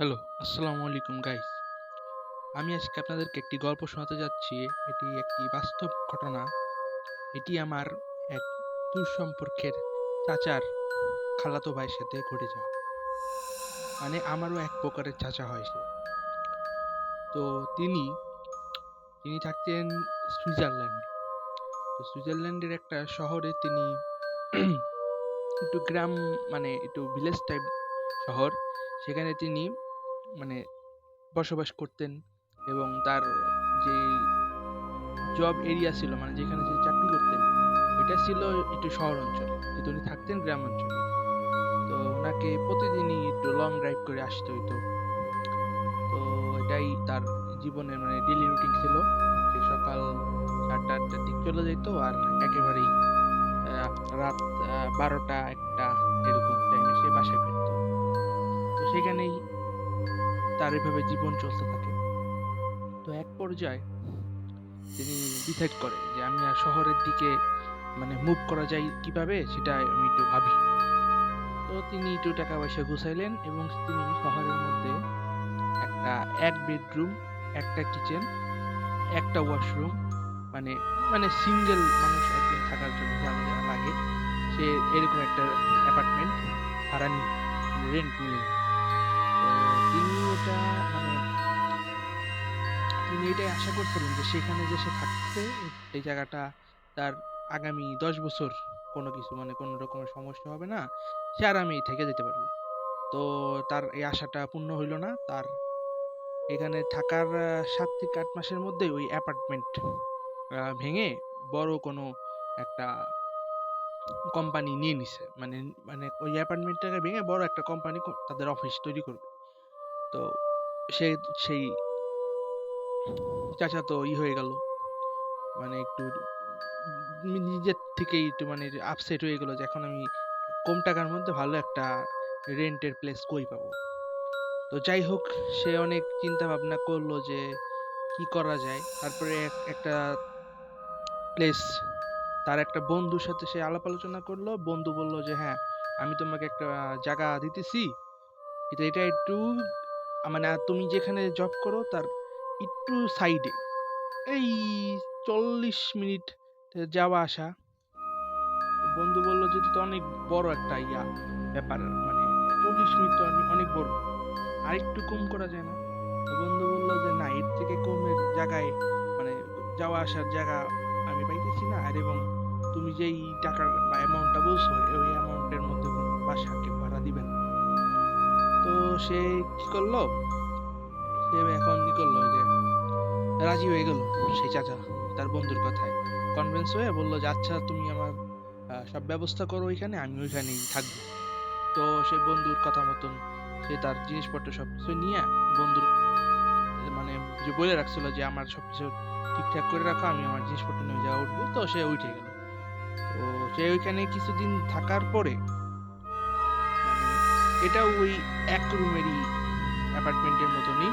Hello, আসসালামু আলাইকুম guys. আমি আজকে আপনাদেরকে একটি গল্প শোনাতে যাচ্ছি। এটি একটি বাস্তব ঘটনা। এটি আমার এক দূর সম্পর্কের চাচার খালাতো ভাইয়ের সাথে ঘটে যাওয়া। মানে আমারও এক প্রকারের চাচা হয় সে। তো তিনি তিনি থাকতেন সুইজারল্যান্ডে। তো সুইজারল্যান্ডের একটা শহরে তিনি একটু গ্রাম, মানে একটু ভিলেজ টাইপ শহর। সেখানে তিনি মানে বসবাস করতেন এবং তার যে জব এরিয়া ছিল, মানে যেখানে সে চাকরি করতেন, ওইটা ছিল একটু শহর অঞ্চলে, কিন্তু উনি থাকতেন গ্রাম অঞ্চলে। তো ওনাকে প্রতিদিনই একটু লং ড্রাইভ করে আসতে হইতো। তো এটাই তার জীবনের মানে ডেইলি রুটিন ছিল। সে সকাল 7টা-8টার দিক চলে যেত আর একেবারেই আহ, রাত 12টা-1টা এরকম টাইমে সে বাসায় ফিরতো। তো সেখানেই তার এভাবে জীবন চলতে থাকে। তো এক পর্যায়ে তিনি ডিসাইড করে যে আমি আর শহরের দিকে মানে মুভ করা যায় কিভাবে সেটা আমি একটু ভাবি। তো তিনি একটু টাকা পয়সা গুছাইলেন এবং তিনি শহরের মধ্যে একটা এক বেডরুম, একটা কিচেন, একটা ওয়াশরুম, মানে মানে সিঙ্গেল মানুষ একজন থাকার জন্য যা যা লাগে সে এরকম একটা অ্যাপার্টমেন্ট ভাড়া নিলেন, রেন্ট নিলেন। তো তিনি এটা মানে তিনি এটাই আশা করছিলেন যে সেখানে যে সে থাকছে এই জায়গাটা তার আগামী 10 বছর কোনো কিছু মানে কোনো রকমের সমস্যা হবে না, সে আরামেই থেকে যেতে পারবে। তো তার এই আশাটা পূর্ণ হইল না। তার এখানে থাকার 7 থেকে 8 মাসের মধ্যে ওই অ্যাপার্টমেন্ট ভেঙে বড় কোনো একটা কোম্পানি নিয়ে নিছে। মানে মানে ওই অ্যাপার্টমেন্টটাকে ভেঙে বড় একটা কোম্পানি তাদের অফিস তৈরি করবে। তো সে সেই চাচা তো হয়ে গেল, মানে একটু নিজের থেকেই একটু মানে আপসেট হয়ে গেল যে এখন আমি কম টাকার মধ্যে ভালো একটা রেন্টের প্লেস কই পাবো। তো যাই হোক, সে অনেক চিন্তা ভাবনা করলো যে কি করা যায়। তারপরে একটা প্লেস, তার একটা বন্ধুর সাথে সে আলাপ আলোচনা করলো। বন্ধু বলল যে হ্যাঁ, আমি তোমাকে একটা জায়গা দিতেছি, এটা এটা একটু মানে তুমি যেখানে জব করো তার একটু সাইডে, এই 40 মিনিট যাওয়া আসা। তো বন্ধু বলল যে এটা তো অনেক বড় একটা ব্যাপার, মানে 40 মিনিট তো অনেক বড়, আর একটু কম করা যায় না? তো বন্ধু বলল যে না, এর থেকে কমের জায়গায় মানে যাওয়া আসার জায়গা আমি পাইতেছি না, আর এবং তুমি যেই টাকার বা অ্যামাউন্টটা বলছো ওই অ্যামাউন্টের মধ্যে কোনো বাসা কেউ ভাড়া দিবে না। তো সে কি করলো, সে এখন কি করলো যে রাজি হয়ে গেল। সেই চাচা তার বন্ধুর কথায় কনভিন্স হয়ে বলল যে আচ্ছা তুমি আমার সব ব্যবস্থা করো, ওইখানে আমি ওইখানেই থাকবো। তো সে বন্ধুর কথা মতন সে তার জিনিসপত্র সবকিছু নিয়ে বন্ধুর মানে যে বলে রাখছিল যে আমার সবকিছু ঠিকঠাক করে রাখো, আমি আমার জিনিসপত্র নিয়ে যাওয়া উঠবো। তো সে উঠে গেল। তো সে ওইখানে কিছুদিন থাকার পরে মানে এটা ওই এক রুমেরই অ্যাপার্টমেন্টের মতনই,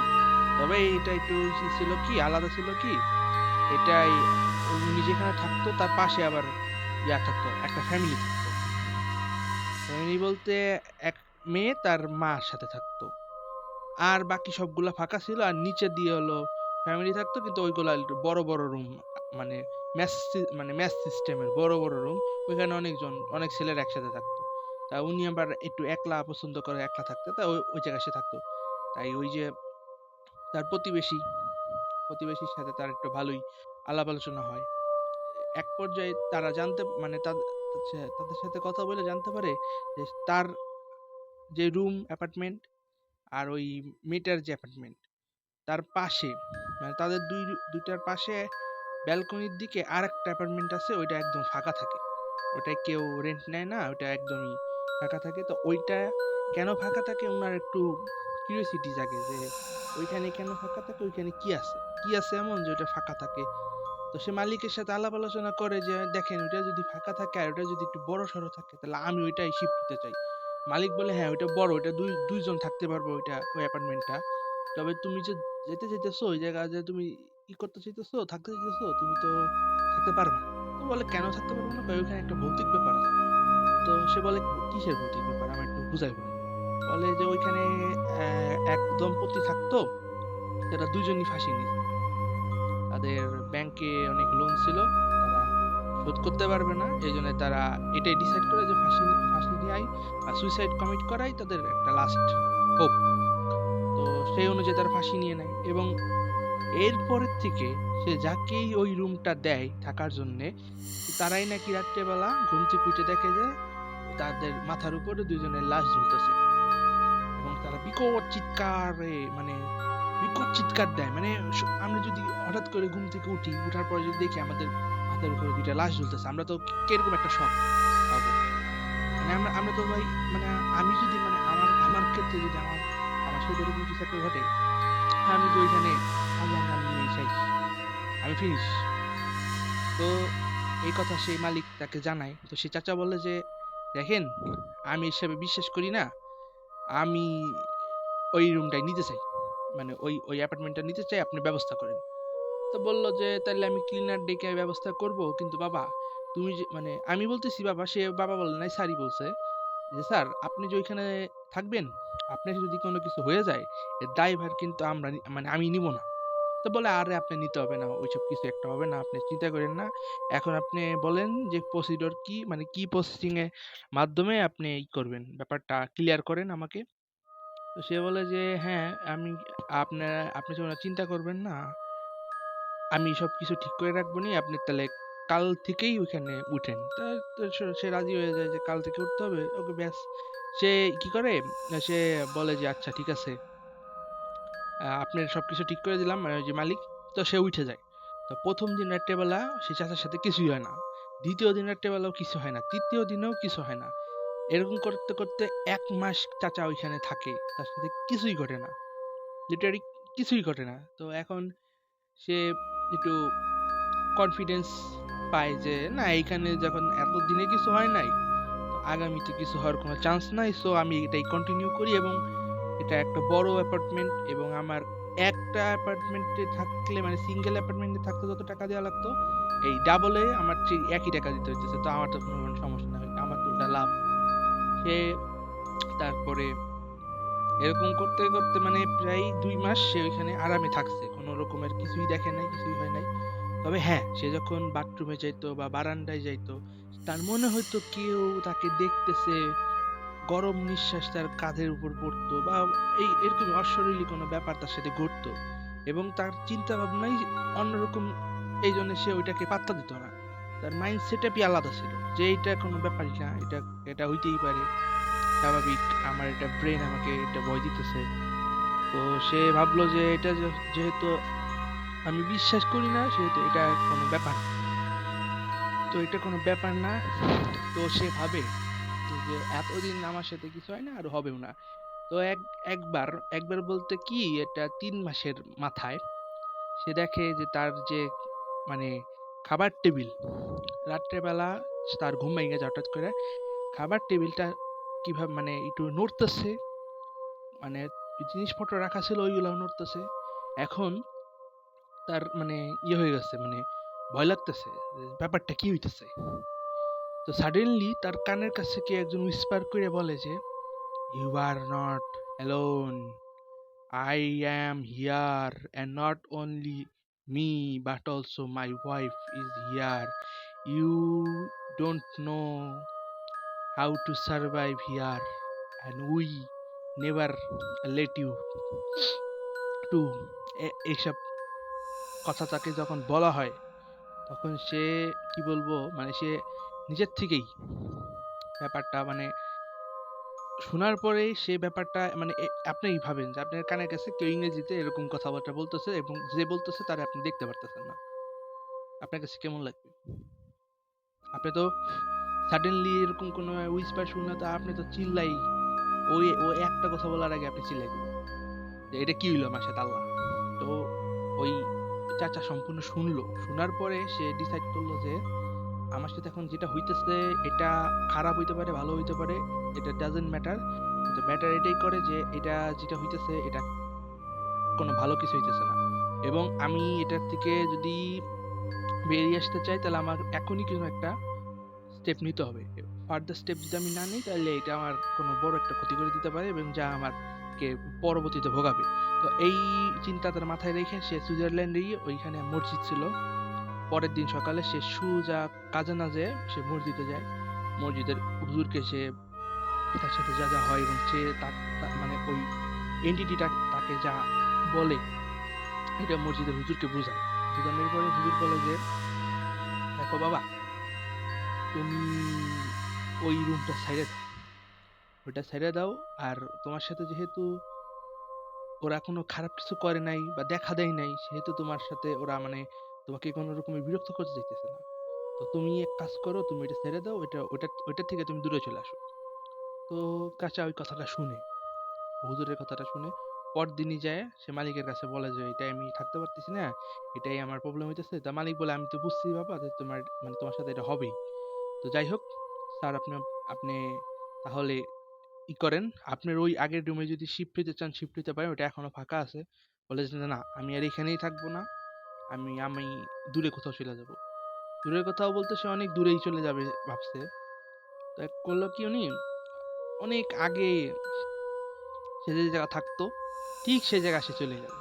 তবে এটা একটু ছিল কি আলাদা ছিল কি, এটাই উনি যেখানে থাকতো তার পাশে আবার থাকতো, একটা ফ্যামিলি থাকতো। ফ্যামিলি বলতে এক মেয়ে তার মার সাথে থাকতো, আর বাকি সবগুলা ফাঁকা ছিল। আর নিচে দিয়ে হলো ফ্যামিলি থাকতো, কিন্তু ওইগুলা একটু বড় বড় রুম, মানে মানে ম্যাচ সিস্টেমের বড় বড় রুম। ওইখানে অনেকজন অনেক ছেলের একসাথে থাকতো। তা উনি আবার একটু একলা পছন্দ করে, একলা থাকতে, তা ওই ওই জায়গায় সে থাকতো। তাই ওই যে তার প্রতিবেশীর সাথে তার একটু ভালোই আলাপ আলোচনা হয়। এক পর্যায়ে তারা জানতে মানে তাদের সাথে কথা বলে জানতে পারে যে তার যে রুম অ্যাপার্টমেন্ট আর ওই মেয়েটার যে অ্যাপার্টমেন্ট তার পাশে, মানে তাদের দুইটার পাশে ব্যালকনির দিকে আর একটা অ্যাপার্টমেন্ট আছে, ওইটা একদম ফাঁকা থাকে। ওটায় কেউ রেন্ট নেয় না, ওইটা একদমই ফাঁকা থাকে। তো ওইটা কেন ফাঁকা থাকে ওনার একটু কিউরিওসিটি জাগে যে ওইখানে কেন ফাঁকা থাকে, ওইখানে কি আছে এমন যে ওটা ফাঁকা থাকে। তো সে মালিকের সাথে আলাপ আলোচনা করে যে দেখেন ওইটা যদি ফাঁকা থাকে আর ওটা যদি একটু বড় সড়ো থাকে তাহলে আমি ওইটাই শিফট হতে চাই। মালিক বলে হ্যাঁ ওইটা বড়, ওইটা দুইজন থাকতে পারবো ওইটা ওই অ্যাপার্টমেন্টটা। তবে তুমি যে যেতে চাইতেছো ওই জায়গায় যে তুমি করতে চাইতেছো, থাকতে চাইতেছো, তুমি তো থাকতে পারবে না। তো বলে কেন থাকতে পারবো না, কয় ওইখানে একটা ভৌতিক ব্যাপার আছে। তো সে বলে কিসের ভৌতিক ব্যাপার, আমার একটু বুঝাই বলেন। বলে যে ওইখানে এক দম্পতি থাকতো, তারা দুজনই ফাঁসি নিয়েছে। তাদের ব্যাংকে অনেক লোন ছিল, তারা শোধ করতে পারবে না, এই জন্য তারা এটাই ডিসাইড করে যে ফাঁসি দেওয়াই আর সুইসাইড কমিট করাই তাদের একটা লাস্ট হোপ। তো সেই অনুযায়ী তারা ফাঁসি নিয়ে নেয়, এবং এরপরের থেকে সে যাকেই ওই রুমটা দেয় থাকার জন্যে, তারাই নাকি রাত্রেবেলা ঘুম থেকে উঠে দেখে যে তাদের মাথার উপরে দুজনের লাশ ঝুলতেছে, এবং তারা বিকট চিৎকারে মানে বিকট চিৎকার দেয়। মানে আমরা যদি হঠাৎ করে ঘুম থেকে উঠি, উঠার পরে যদি দেখি আমাদের মাথার উপরে দুইটা লাশ ঝুলতেছে, আমরা তো কিরকম একটা শক পাবো। মানে আমরা তো ভাই, মানে আমি যদি মানে আমার আমার ক্ষেত্রে যদি আমার আমার সাথে এরকম কিছু একটা ঘটে, আমি তো ওইখানে আল্লাহর নাম নিয়ে শেষ, আমি ফিনিশ। তো এই কথা সেই মালিক তাকে জানায়। তো সে চাচা বলে যে দেখেন, আমি হিসাবে বিশ্বাস করি না, আমি ওই রুমটাই নিতে চাই, মানে ওই ওই অ্যাপার্টমেন্টটা নিতে চাই, আপনি ব্যবস্থা করেন। তো বললো যে তাহলে আমি ক্লিনার ডেকে ব্যবস্থা করব, কিন্তু বাবা তুমি যে মানে আমি বলতেছি বাবা, সে বাবা বলে নাই, স্যারই বলছে যে স্যার আপনি যে ওইখানে থাকবেন, আপনার যদি কোনো কিছু হয়ে যায় এর দায়ভার কিন্তু মানে আমি নিব না। তো বলে আরে আপনি নিতে হবে না, ওইসব কিছু একটা হবে না, আপনি চিন্তা করেন না। এখন আপনি বলেন যে প্রসিডিওর কি, মানে কি প্রসেসিং এর মাধ্যমে আপনি এই করবেন, ব্যাপারটা ক্লিয়ার করেন আমাকে। তো সে বলে যে হ্যাঁ, আমি আপনি কোনো চিন্তা করবেন না, আমি সবকিছু ঠিক করে রাখবো নি, আপনি তাহলে কাল থেকেই ওইখানে উঠেন। তো সে রাজি হয়ে যায় যে কাল থেকে উঠতে হবে, ওকে ব্যাস। সে কি করে, সে বলে যে আচ্ছা ঠিক আছে, আপনার সবকিছু ঠিক করে দিলাম, মানে ওই যে মালিক। তো সে উঠে যায়। তো প্রথম দিন রাত্রেবেলা সে চাচার সাথে কিছুই হয় না, দ্বিতীয় দিন রাত্রেবেলাও কিছু হয় না, তৃতীয় দিনেও কিছু হয় না। এরকম করতে করতে 1 মাস চাচা ওইখানে থাকে, তার সাথে কিছুই ঘটে না, লিটারালি কিছুই ঘটে না। তো এখন সে একটু কনফিডেন্স পায় যে না, এইখানে যখন এতদিনে কিছু হয় নাই, তো আগামীতে কিছু হওয়ার কোনো চান্স নাই, সো আমি এটাই কন্টিনিউ করি। এবং এটা একটা বড় অ্যাপার্টমেন্ট, এবং আমার একটা অ্যাপার্টমেন্টে থাকলে মানে সিঙ্গেল অ্যাপার্টমেন্টে থাকতে যত টাকা দেওয়া লাগতো, এই ডাবলে আমার ঠিক একই টাকা দিতে হইতেছে, তো আমার তো কোনো সমস্যা নাই, আমার তো ওটা লাভ। সে তারপরে এরকম করতে করতে মানে প্রায় 2 মাস সে ওইখানে আরামে থাকছে, কোনো রকমের কিছুই দেখে নাই, কিছুই হয় নাই। তবে হ্যাঁ, সে যখন বাথরুমে যাইতো বা বারান্দায় যাইতো, তার মনে হইতো কেউ তাকে দেখতেছে, গরম নিঃশ্বাস তার কাঁধের উপর পড়তো, বা এরকম অশরীরী কোনো ব্যাপার তার সাথে ঘটতো, এবং তার চিন্তা ভাবনাই অন্যরকম। এই জন্য সে ওইটাকে পাত্তা দিত না, তার মাইন্ড সেটআপই আলাদা ছিল যে এটা কোনো ব্যাপারই না, এটা এটা হইতেই পারে, স্বাভাবিক, আমার এটা ব্রেন আমাকে এটা ভয় দিতেছে। তো সে ভাবলো যে এটা যেহেতু আমি বিশ্বাস করি না, সেহেতু এটা কোনো ব্যাপার না। তো এটা কোনো ব্যাপার না। তো সে ভাবে যে এতদিন আমার সাথে কিছু হয় না, আর হবেও না। তো একবার একবার বলতে কি, এটা 3 মাসের মাথায় সে দেখে যে তার যে মানে খাবার টেবিল, রাত্রেবেলা তার ঘুম ভেঙে যায় হঠাৎ করে, খাবার টেবিলটা কিভাবে মানে একটু নড়তেছে, মানে জিনিসপত্র রাখা ছিল ওইগুলো নড়তেছে। এখন তার মানে ইয়ে হয়ে গেছে, মানে ভয় লাগতেছে যে ব্যাপারটা কি হইতেছে। তো সাডেনলি তার কানের কাছে কে একজন উইসপার করে বলে যে you are not alone, I am here, and not only me but also my wife is here, you don't know how to survive here, and we never let you to. এইসব কথা তাকে যখন বলা হয়, তখন সে কি বলবো, মানে সে নিজের থেকেই ব্যাপারটা মানে শোনার পরেই সে ব্যাপারটা মানে আপনি ভাবেন যে আপনার কানের কাছে কেউ ইংরেজিতে এরকম কথাবার্তা বলতেছে, এবং যে বলতেছে তারা আপনি দেখতে পারতেছেন না, আপনার কাছে কেমন লাগবে? আপনি তো সাডেনলি এরকম কোনো উইসপার শুনলে তো আপনি তো চিল্লাই, ও একটা কথা বলার আগে আপনি চিল্লাই দিবেন যে এটা কি হইলো আমার সাথে আল্লাহ। তো ওই চাচা সম্পূর্ণ শুনলো, শোনার পরে সে ডিসাইড করলো যে আমার সাথে এখন যেটা হইতেছে এটা খারাপ হইতে পারে, ভালো হইতে পারে, এটা ডাজন্ট ম্যাটার, কিন্তু ম্যাটার এটাই করে যে এটা যেটা হইতেছে এটা কোনো ভালো কিছু হইতেছে না, এবং আমি এটার থেকে যদি বেরিয়ে আসতে চাই তাহলে আমার এখনই কোনো একটা স্টেপ নিতে হবে। ফার্দার স্টেপ যদি আমি না নিই তাহলে এটা আমার কোনো বড় একটা ক্ষতি করে দিতে পারে, এবং যা আমার তাদেরকে পরবর্তীতে ভোগাবে। তো এই চিন্তা তার মাথায় রেখে সে সুইজারল্যান্ডেই ওইখানে মসজিদ ছিল, পরের দিন সকালে সে সুজা কাজে না যেয়ে সে মসজিদে যায়। মসজিদের হুজুরকে সে তার সাথে যা যা হয় এবং সে মানে ওই এন্টিটিটা তাকে যা বলে এটা মসজিদের হুজুরকে বোঝায়। বোঝানোর পরে হুজুর বলে যে, দেখো বাবা, তুমি ওই রুমটা ছেড়ে দাও, ওইটা ছেড়ে দাও। আর তোমার সাথে যেহেতু ওরা কোনো খারাপ কিছু করে নাই বা দেখা দেয় নাই, সেহেতু তোমার সাথে ওরা মানে তোমাকে কোনো রকমের বিরক্ত করতে চাইতেছে না। তো তুমি এক কাজ করো, তুমি এটা ছেড়ে দাও, ওইটা থেকে তুমি দূরে চলে আসো। তো চাচা ওই কথাটা শুনে, হুজুরের কথাটা শুনে পরদিনই যায় সে মালিকের কাছে বলে যে এটাই আমি থাকতে পারতেছি না, এটাই আমার প্রবলেম হইতেছে। তা মালিক বলে, আমি তো বুঝছি বাবা যে তোমার সাথে এটা হবেই। তো যাই হোক স্যার, আপনি আপনি তাহলে করেন, আপনার ওই আগের রুমে যদি শিফট হইতে চান শিফট হইতে পারেন, ওটা এখনো ফাঁকা আছে। বলে যে না, আমি আর এখানেই থাকবো না, আমি আমি দূরে কোথাও চলে যাব। দূরে কোথাও বলতে সে অনেক দূরেই চলে যাবে ভাবছে। তো করলো কি, উনি অনেক আগে সে যে জায়গা থাকতো ঠিক সেই জায়গা সে চলে গেল।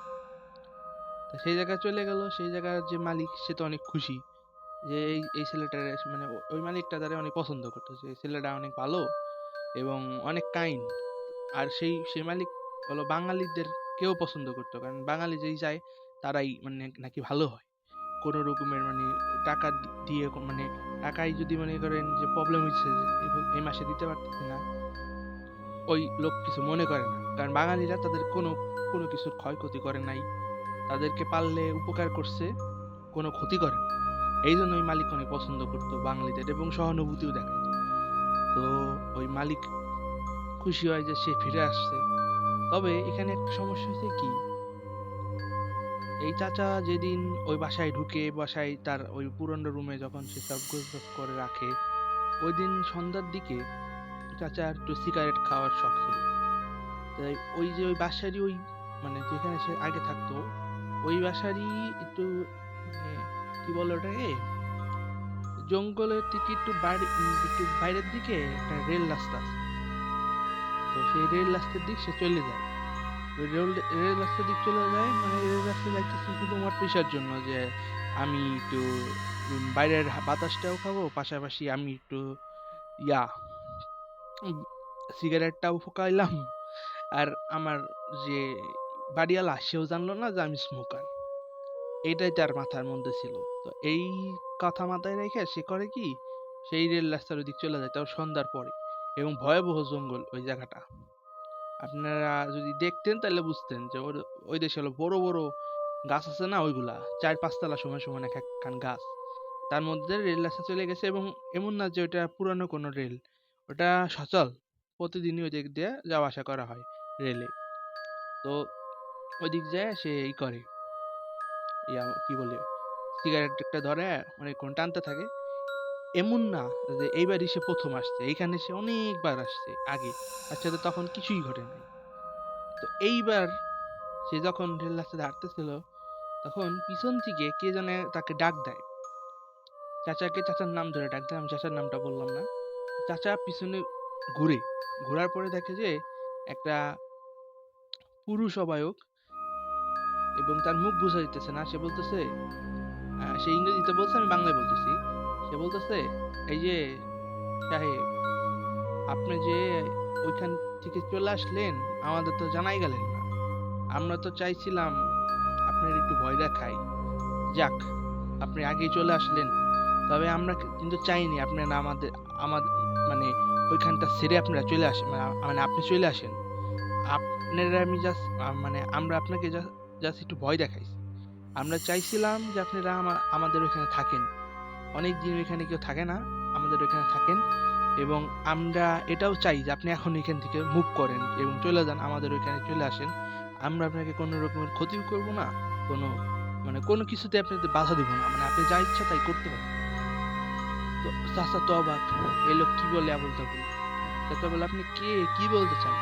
তা সেই জায়গায় চলে গেল, সেই জায়গার যে মালিক সে তো অনেক খুশি যে এই ছেলেটার মানে ওই মালিকটা তারা অনেক পছন্দ করতো, যে এই ছেলেটা অনেক ভালো এবং অনেক কাইন্ড। আর সেই মালিক হলো বাঙালিদের কেউ পছন্দ করতো, কারণ বাঙালি যেই যায় তারাই মানে নাকি ভালো হয়। কোনো রকমের মানে টাকা দিয়ে মানে টাকায় যদি মনে করেন যে প্রবলেম হচ্ছে যে এই মাসে দিতে পারতেছে না, ওই লোক কিছু মনে করে না, কারণ বাঙালিরা তাদের কোনো কোনো কিছুর ক্ষয়ক্ষতি করে নাই, তাদেরকে পারলে উপকার করছে, কোনো ক্ষতি করে না। এই জন্য ওই মালিক অনেক পছন্দ করতো বাঙালিদের এবং সহানুভূতিও দেখাতো। তো ওই মালিক খুশি হয় যে সে ফিরে আসছে। তবে এখানে একটা সমস্যা হয়েছে কি, এই চাচা যেদিন ওই বাসায় ঢুকে, বাসায় তার ওই পুরনো রুমে যখন সে সব গোছগাছ করে রাখে, ওই দিন সন্ধ্যার দিকে চাচার একটু সিগারেট খাওয়ার শখ ছিল। তাই ওই যে ওই বাসারই ওই মানে যেখানে সে আগে থাকতো ওই বাসারই একটু মানে কি বলে ওটাকে, জঙ্গলের থেকে একটু বাইরের দিকে একটা রেল রাস্তা আছে। তো সেই রেল রাস্তার দিক সে চলে যায়। ওই রেল রাস্তার দিক চলে যায়, মানে রেল রাস্তা যাইতেছে শুধুমাত্র ইসার জন্য যে আমি একটু বাইরের বাতাসটাও খাবো, পাশাপাশি আমি একটু ইয়া উম, সিগারেটটাও ফুকাইলাম। আর আমার যে বাড়িওয়ালা সেও জানলো না যে আমি স্মোকার। এটাই তার মাথার মধ্যে ছিল। তো এই কথা মাথায় রেখে সে করে কি, সেই রেল রাস্তার ওদিক চলে যায়, তাও সন্ধ্যার পরে। এবং ভয়াবহ জঙ্গল ওই জায়গাটা, আপনারা যদি দেখতেন তাহলে বুঝতেন যে ওই দেশে হলো বড় বড় গাছ আছে না, ওইগুলা 4-5 তলা সমান সমান এক একখান গাছ, তার মধ্যে রেল রাস্তা চলে গেছে। এবং এমন না যে ওটা পুরানো কোনো রেল, ওটা সচল, প্রতিদিনই ওই দিক দিয়ে যাওয়া আসা করা হয় রেলে। তো ওই দিক যায় সে করে কি বলে, সিগারেট একটা ধরে অনেকক্ষণ টানতে থাকে। এমন না যে এইবারই সে প্রথম আসছে, এইখানে সে অনেকবার আসছে আগে, তার সাথে তখন কিছুই ঘটে নাই। তো এইবার সে যখন রেল রাস্তায় হাঁটতেছিল, তখন পিছন থেকে কে জানে তাকে ডাক দেয়, চাচার নাম ধরে ডাক দেয়, আমি চাচার নামটা বললাম না। চাচা পিছনে ঘুরে, ঘোরার পরে দেখে যে একটা পুরুষ অবায়ক, এবং তার মুখ বোঝা যাইতেছে না। সে বলতেছে, সে ইংরেজিতে বলছে, আমি বাংলায় বলতেছি। সে বলতেছে, এই যে সাহেব, আপনি যে ওইখান থেকে চলে আসলেন, আমাদের তো জানাই গেলেন না। আমরা তো চাইছিলাম আপনার একটু ভয় দেখাই, যাক আপনি আগেই চলে আসলেন। তবে আমরা কিন্তু চাইনি আপনারা আমাদের মানে ওইখানটা ছেড়ে আপনারা চলে আসেন, মানে আপনি চলে আসেন। আপনারা আমি জাস্ট মানে আমরা আপনাকে জাস্ট একটু ভয় দেখাইছি। আমরা চাইছিলাম যে আপনারা আমাদের ওইখানে থাকেন, অনেক দিন ওইখানে কেউ থাকে না, আমাদের ওইখানে থাকেন। এবং আমরা এটাও চাই যে আপনি এখন এখান থেকে মুভ করেন এবং চলে যান, আমাদের ওইখানে চলে আসেন। আমরা আপনাকে কোনো রকমের ক্ষতিও করব না, কোনো মানে কোনো কিছুতে আপনাদের বাধা দিব না, মানে আপনি যা ইচ্ছা তাই করতে পারেন। তো চাচা তো অবাক, এই লোক কি বলে আবল তাবল। চাচা বলে, আপনি কে, কি বলতে চান?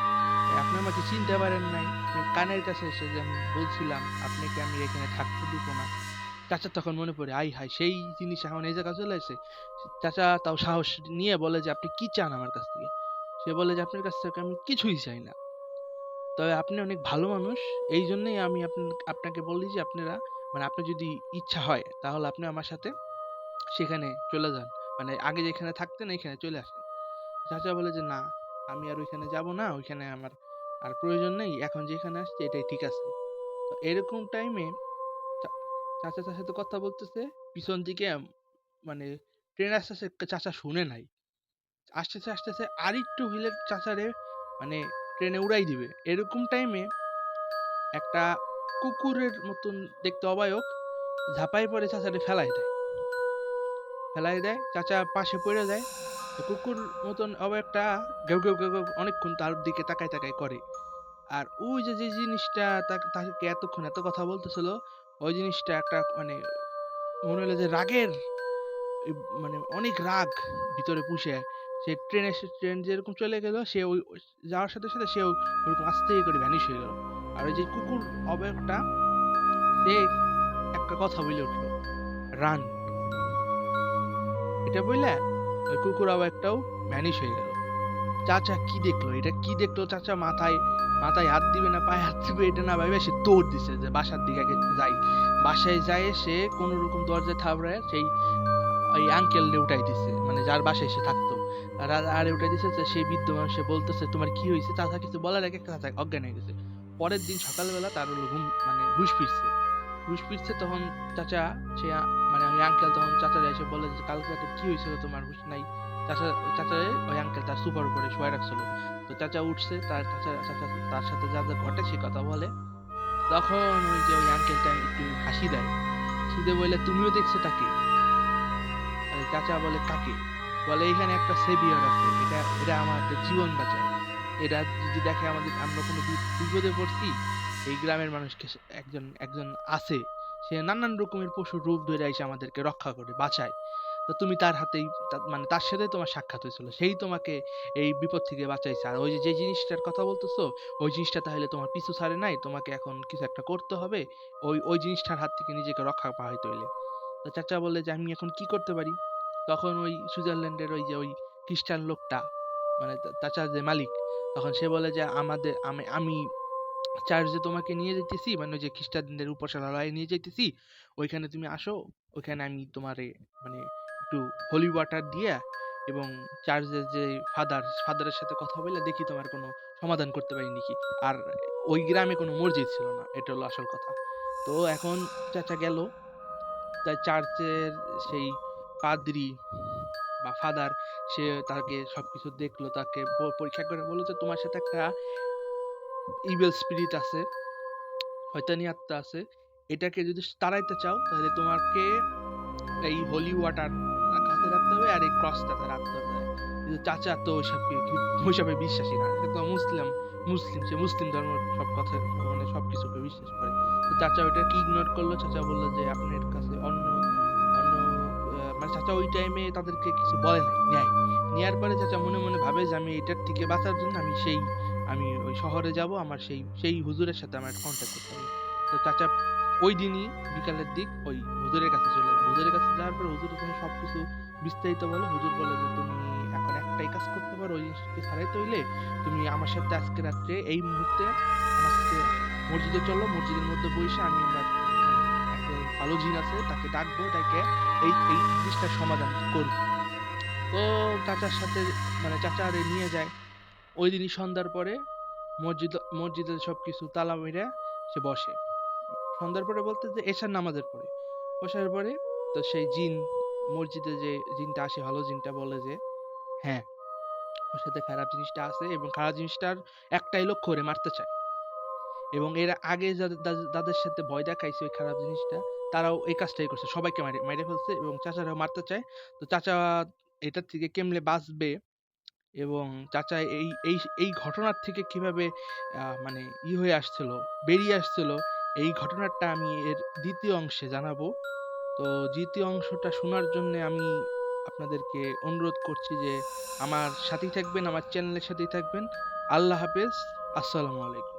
আপনি আমাকে চিনতে পারেন নাই? আপনি কানের কাছে এসে যে আমি বলছিলাম আপনাকে আমি এখানে থাকতে দিব না। চাচার তখন মনে পড়ে, আই হাই, সেই জিনিস এখন এই জায়গায় চলে এসে। চাচা তাও সাহস নিয়ে বলে যে আপনি কি চান আমার কাছ থেকে? সে বলে যে আপনার কাছ থেকে আমি কিছুই চাই না, তবে আপনি অনেক ভালো মানুষ। এই জন্যই আমি আপনাকে বলি যে আপনারা মানে আপনার যদি ইচ্ছা হয় তাহলে আপনি আমার সাথে সেখানে চলে যান। মানে আগে যেখানে থাকতেন এইখানে চলে আসেন। চাচা বলে যে না, আমি আর ওইখানে যাব না, ওইখানে আমার আর প্রয়োজন নেই, এখন যেখানে আসছি এটাই ঠিক আছে। তো এরকম টাইমে চাচা তার সাথে কথা বলতেছে, পিছন দিকে মানে ট্রেন আসতেছে, চাচা শুনে নাই, আসতেছে আসতেছে আর একটু হইলে চাচারে মানে ট্রেনে উড়াই দিবে। এরকম টাইমে একটা কুকুরের মতন দেখতে অবায়ক ঝাঁপাই পড়ে চাচারে ফেলাই দেয়, চাচা পাশে পড়ে যায়। তো কুকুর মতন অবায়কটা ঘেউ ঘেউ ঘেউ ঘেউ অনেকক্ষণ তার দিকে তাকায় তাকায় করে। আর ওই যে যে জিনিসটা তাকে এতক্ষণ এত কথা বলতেছিল, ওই জিনিসটা একটা মানে মনে হলো যে রাগের মানে অনেক রাগ ভিতরে পুষে সে ট্রেন যেরকম চলে গেল, সে ওই যাওয়ার সাথে সাথে সেও ওরকম আস্তে করে ভ্যানিশ হয়ে গেল। আর ওই যে কুকুর অবয়বটা সে একটা কথা বলে উঠলো, রান। এটা বললে ওই কুকুর অবয়বটাও ভ্যানিশ হয়ে গেল। চাচা কি দেখলো, এটা কি দেখলো, চাচা মাথায় মাথায় হাত দিবে না পায়ে হাত দিবে এটা না ভাবে সে দৌড় দিছে যে বাসার দিকে আগে যাই। বাসায় যায় সে কোন রকম দরজায় থাবড়ায় সেই ওই আঙ্কেলরে উঠাই দিছে, মানে যার বাসায় সে থাকতো। আর উঠাই দিছে যে সেই বৃদ্ধ মানুষ, সে বলতেছে তোমার কি হয়েছে। চাচা কিছু বলার আগে চাচা অজ্ঞান হয়ে গেছে। পরের দিন সকালবেলা তার হলো ঘুম মানে হুঁশ ফিরছে তখন চাচা সে মানে ওই আঙ্কেল তখন চাচারা এসে বলে যে কালকে রাতে কি হয়েছিল তোমার হুঁশ নাই। চাচা চাচারে ওই আঙ্কেল তার সুপার উপরে শোয়া রাখছিল। তো চাচা উঠছে, চাচা তার সাথে যা যা ঘটে সে কথা বলে। তখন ওই যে ওই আঙ্কেলটা একটু হাসি দেয়, হাসি দিয়ে বলে তুমিও দেখছো তাকে। চাচা বলে কাকে? বলে এখানে একটা সেভিয়র আছে, এটা এটা আমাদের জীবন বাঁচায়। এরা যদি দেখে আমরা কোনো বিপদে পড়ছি, এই গ্রামের মানুষকে একজন একজন আছে, সে নানান রকমের পশুর রূপ ধরে এসে আমাদেরকে রক্ষা করে বাঁচায়। তো তুমি তার হাতেই মানে তার সাথে তোমার সাক্ষাৎ হয়েছিল, সেই তোমাকে এই বিপদ থেকে বাঁচাইছে। আর ওই যে যে জিনিসটার কথা বলতেছো, ওই জিনিসটা তাহলে তোমার পিছু ছাড়ে নাই, তোমাকে এখন কিছু একটা করতে হবে ওই ওই জিনিসটার হাত থেকে নিজেকে রক্ষা পাইতে হইলে। তো চাচা বলে যে আমি এখন কি করতে পারি। তখন ওই সুইজারল্যান্ডের ওই যে ওই খ্রিস্টান লোকটা মানে চাচার যে মালিক, তখন সে বলে যে আমি চার্চে তোমাকে নিয়ে যেতেছি, মানে ওই যে খ্রিস্টানদের উপাসনালয়ে নিয়ে যেতেছি, ওইখানে তুমি আসো, ওইখানে আমি তোমারে মানে একটু হোলি ওয়াটার দিয়ে এবং চার্চের যে ফাদারের সাথে কথা বলে দেখি তোমার কোনো সমাধান করতে পারি নাকি। আর ওই গ্রামে কোনো মসজিদ ছিল না, এটা হলো আসল কথা। তো এখন চাচা গেল তাই চার্চের সেই পাদ্রী বা ফাদার, সে তাকে সবকিছু দেখলো, তাকে পরীক্ষা করে বললো যে তোমার সাথে একটা ইভিল স্পিরিট আছে, শয়তানি আত্মা আছে, এটাকে যদি তাড়াইতে চাও তাহলে তোমাকে এই হোলি ওয়াটার কাছে রাখতে হবে আর এই ক্রসটাতে রাখতে হবে। কিন্তু চাচা তো ওইসবে বিশ্বাসী না, সে তো মুসলিম সে মুসলিম ধর্ম সব কথা মানে সবকিছুকে বিশ্বাস করে। তো চাচা ওইটাকে ইগনোর করলো। চাচা বললো যে আপনার কাছে অন্য অন্য মানে চাচা ওই টাইমে তাদেরকে কিছু বলে নাই, নেয়ার পরে চাচা মনে মনে ভাবে যে আমি এটার থেকে বাঁচার জন্য আমি ওই শহরে যাব, আমার সেই সেই হুজুরের সাথে আমার কন্ট্যাক্ট করতে হবে। তো চাচা ওই দিনই বিকালের দিক ওই হুজুরের কাছে চলে যায়। হুজুরের কাছে যাওয়ার পর হুজুর যখন সবকিছু বিস্তারিত বলে, হুজুর বলে যে তুমি এখন একটাই কাজ করতে পারো, ওই জিনিসকে ছাড়াইতে হইলে তুমি আমার সাথে আজকে রাত্রে এই মুহূর্তে আমার সাথে মসজিদে চলো, মসজিদের মধ্যে বসে আমরা মানে একটা ভালো জিন আছে তাকে ডাকবো, তাকে এই এই জিনিসটার সমাধান করবো। তো চাচার সাথে মানে চাচারে নিয়ে যায়। ওই দিনই সন্ধ্যার পরে মসজিদে সবকিছু তালা মেরে সে বসে। সন্ধ্যার পরে বলতে যে এশার নামাজের পরে বসার পরে তো সেই জিন, মসজিদে যে জিনটা আসে ভালো জিনটা বলে যে হ্যাঁ ওর সাথে খারাপ জিনিসটা আছে এবং খারাপ জিনিসটার একটাই লক্ষ্য করে মারতে চায়। এবং এর আগে যাদের সাথে ভয় দেখাইছে ওই খারাপ জিনিসটা, তারাও এই কাজটাই করছে, সবাইকে মেরে ফেলছে এবং চাচারাও মারতে চায়। তো চাচা এটার থেকে কেমনে বাঁচবে এবং চাচা এই এই এই ঘটনার থেকে কিভাবে মানে হয়ে আসছিল, বেরিয়ে আসছিল, এই ঘটনাটা আমি এর দ্বিতীয় অংশে জানাবো। তো দ্বিতীয় অংশটা শোনার জন্য আমি আপনাদেরকে অনুরোধ করছি যে আমার সাথেই থাকবেন, আমার চ্যানেলের সাথেই থাকবেন। আল্লাহ হাফেজ, আসসালামু আলাইকুম।